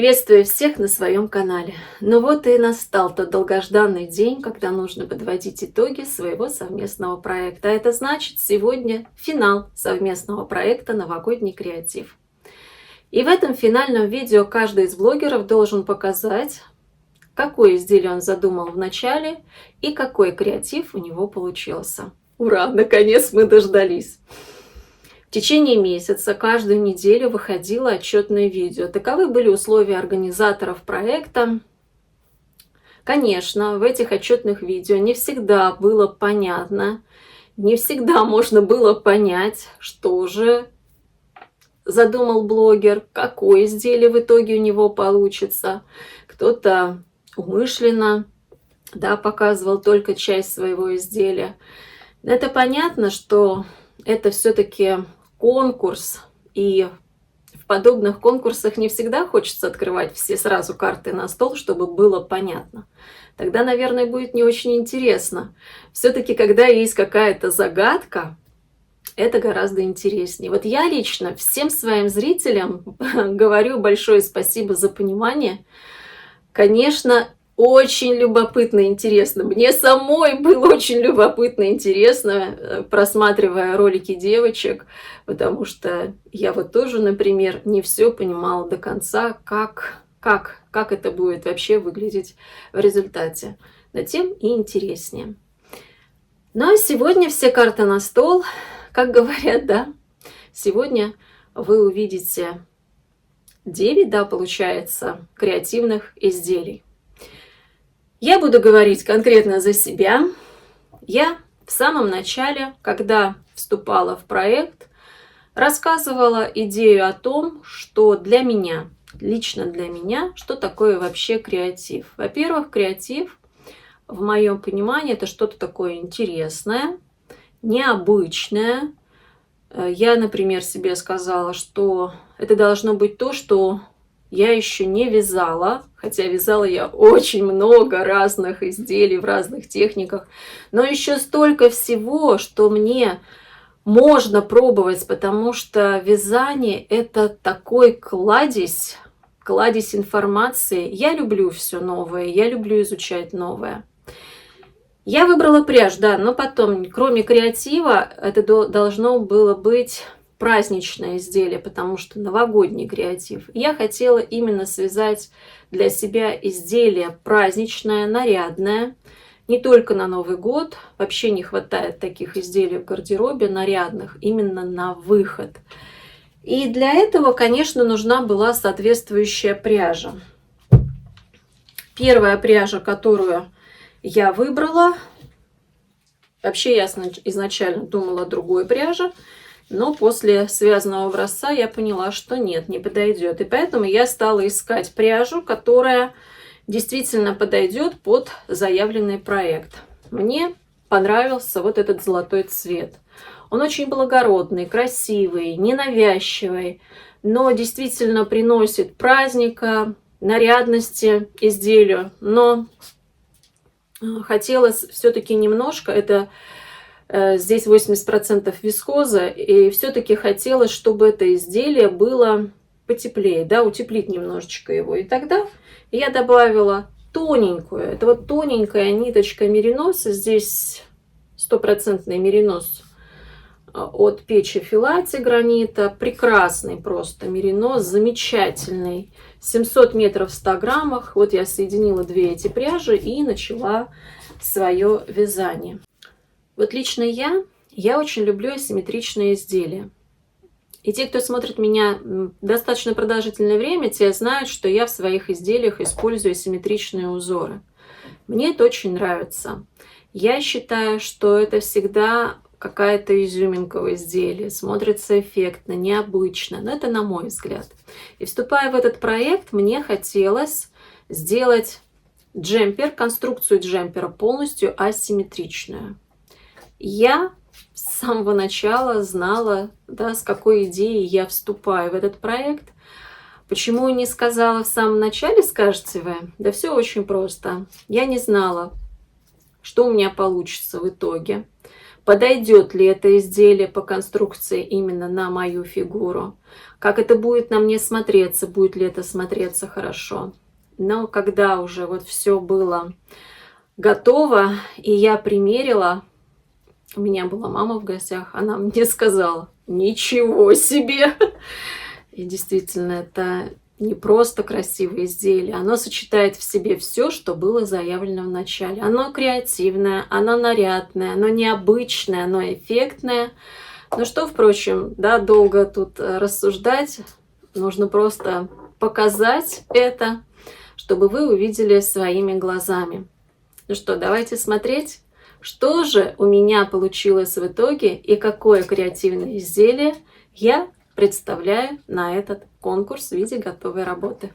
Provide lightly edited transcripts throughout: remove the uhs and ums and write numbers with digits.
Приветствую всех на своем канале. Ну вот и настал тот долгожданный день, когда нужно подводить итоги своего совместного проекта. А это значит, сегодня финал совместного проекта «Новогодний креатив». И в этом финальном видео каждый из блогеров должен показать, какое изделие он задумал в начале и какой креатив у него получился. Ура! Наконец мы дождались! В течение месяца каждую неделю выходило отчетное видео. Таковы были условия организаторов проекта. Конечно, в этих отчетных видео не всегда было понятно, не всегда можно было понять, что же задумал блогер, какое изделие в итоге у него получится. Кто-то умышленно показывал только часть своего изделия. Это понятно, что это все-таки конкурс, и в подобных конкурсах не всегда хочется открывать все сразу карты на стол, чтобы было понятно. Тогда, наверное, будет не очень интересно. Все-таки, когда есть какая-то загадка, это гораздо интереснее. Вот я лично всем своим зрителям говорю большое спасибо за понимание. Конечно, очень любопытно и интересно. Мне самой было очень любопытно и интересно, просматривая ролики девочек, потому что я вот тоже, например, не все понимала до конца, как это будет вообще выглядеть в результате. Но тем и интереснее. Ну а сегодня все карты на стол, как говорят, да? Сегодня вы увидите 9, получается, креативных изделий. Я буду говорить конкретно за себя. Я в самом начале, когда вступала в проект, рассказывала идею о том, что для меня, лично для меня, что такое вообще креатив. Во-первых, креатив, в моем понимании, это что-то такое интересное, необычное. Я, например, себе сказала, что это должно быть то, что я еще не вязала, хотя вязала я очень много разных изделий в разных техниках, но еще столько всего, что мне можно пробовать, потому что вязание – это такой кладезь информации. Я люблю все новое, я люблю изучать новое. Я выбрала пряжу, но потом, кроме креатива, это должно было быть праздничное изделие, потому что новогодний креатив. Я хотела именно связать для себя изделие праздничное, нарядное, не только на Новый год. Вообще не хватает таких изделий в гардеробе нарядных, именно на выход. И для этого, конечно, нужна была соответствующая пряжа. Первая пряжа, которую я выбрала, вообще я изначально думала о другой пряже, но после связанного образца я поняла, что нет, не подойдет. И поэтому я стала искать пряжу, которая действительно подойдет под заявленный проект. Мне понравился вот этот золотой цвет. Он очень благородный, красивый, ненавязчивый, но действительно приносит праздника, нарядности изделию. Но хотелось все-таки немножко, здесь 80% вискоза, и все-таки хотелось, чтобы это изделие было потеплее, утеплить немножечко его. И тогда я добавила тоненькую, это вот тоненькая ниточка мериноса, здесь 100% меринос от печи Филати гранита, прекрасный просто меринос, замечательный, 700 метров в 100 граммах. Вот я соединила две эти пряжи и начала свое вязание. Вот лично я очень люблю асимметричные изделия. И те, кто смотрит меня достаточно продолжительное время, те знают, что я в своих изделиях использую асимметричные узоры. Мне это очень нравится. Я считаю, что это всегда какая-то изюминка в изделии, смотрится эффектно, необычно, но это на мой взгляд. И вступая в этот проект, мне хотелось сделать джемпер, конструкцию джемпера полностью асимметричную. Я с самого начала знала, с какой идеей я вступаю в этот проект. Почему не сказала в самом начале, скажете вы? Да все очень просто. Я не знала, что у меня получится в итоге. подойдет ли это изделие по конструкции именно на мою фигуру, как это будет на мне смотреться, будет ли это смотреться хорошо. Но когда уже вот все было готово, и я примерила, у меня была мама в гостях, она мне сказала: ничего себе! И действительно, это не просто красивое изделие, оно сочетает в себе все, что было заявлено в начале. Оно креативное, оно нарядное, оно необычное, оно эффектное. Ну что, впрочем, да, долго тут рассуждать, нужно просто показать это, чтобы вы увидели своими глазами. Ну что, давайте смотреть, что же у меня получилось в итоге и какое креативное изделие я представляю на этот конкурс в виде готовой работы.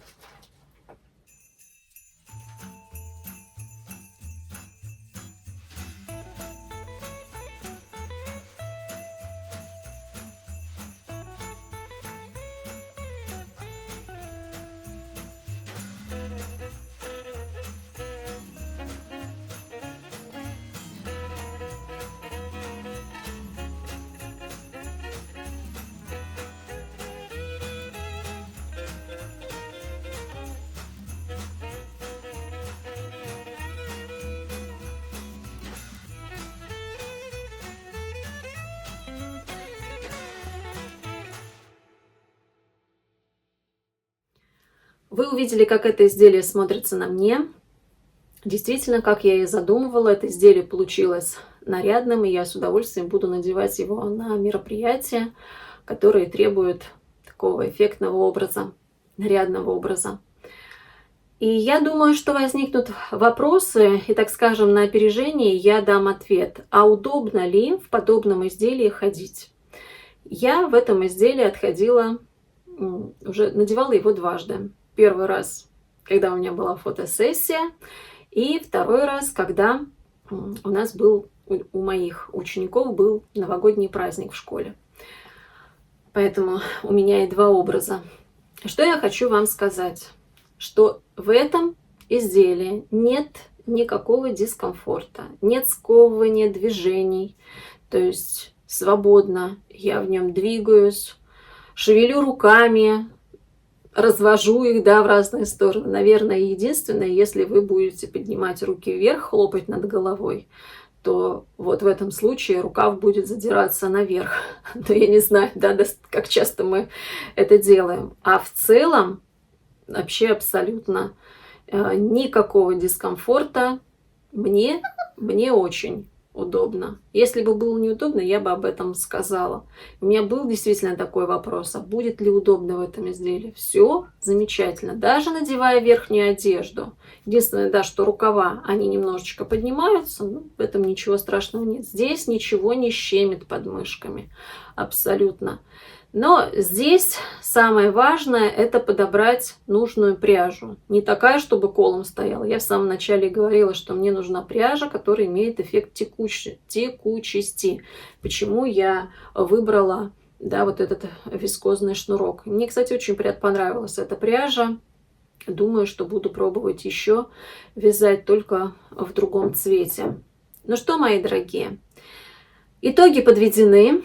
Вы увидели, как это изделие смотрится на мне. Действительно, как я и задумывала, это изделие получилось нарядным, и я с удовольствием буду надевать его на мероприятия, которые требуют такого эффектного образа, нарядного образа. И я думаю, что возникнут вопросы, и, так скажем, на опережение я дам ответ. А удобно ли в подобном изделии ходить? Я в этом изделии отходила, уже надевала его дважды. Первый раз, когда у меня была фотосессия, и второй раз, когда у нас был, у моих учеников был новогодний праздник в школе. Поэтому у меня и два образа. Что я хочу вам сказать? Что в этом изделии нет никакого дискомфорта, нет сковывания движений, то есть свободно я в нем двигаюсь, шевелю руками, развожу их, да, в разные стороны. Наверное, единственное, если вы будете поднимать руки вверх, хлопать над головой, то вот в этом случае рукав будет задираться наверх. Но я не знаю, да, как часто мы это делаем. А в целом вообще абсолютно никакого дискомфорта. Мне очень удобно. Если бы было неудобно, я бы об этом сказала. У меня был действительно такой вопрос, а будет ли удобно в этом изделии? Все замечательно. Даже надевая верхнюю одежду. Единственное, да, что рукава, они немножечко поднимаются, но в этом ничего страшного нет. Здесь ничего не щемит под мышками. Абсолютно. Но здесь самое важное — это подобрать нужную пряжу. Не такая, чтобы колом стояла. Я в самом начале говорила, что мне нужна пряжа, которая имеет эффект текучести. Почему я выбрала, да, вот этот вискозный шнурок. Мне, кстати, очень понравилась эта пряжа. Думаю, что буду пробовать еще вязать, только в другом цвете. Ну что, мои дорогие, итоги подведены.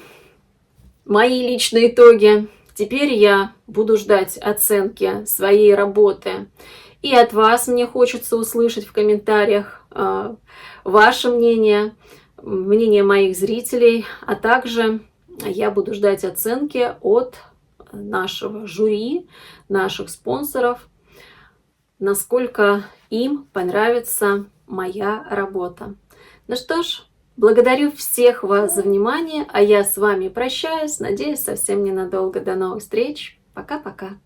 Мои личные итоги. Теперь я буду ждать оценки своей работы. И от вас мне хочется услышать в комментариях ваше мнение, мнение моих зрителей. А также я буду ждать оценки от нашего жюри, наших спонсоров, насколько им понравится моя работа. Ну что ж, благодарю всех вас за внимание, а я с вами прощаюсь, надеюсь, совсем ненадолго. До новых встреч. Пока-пока.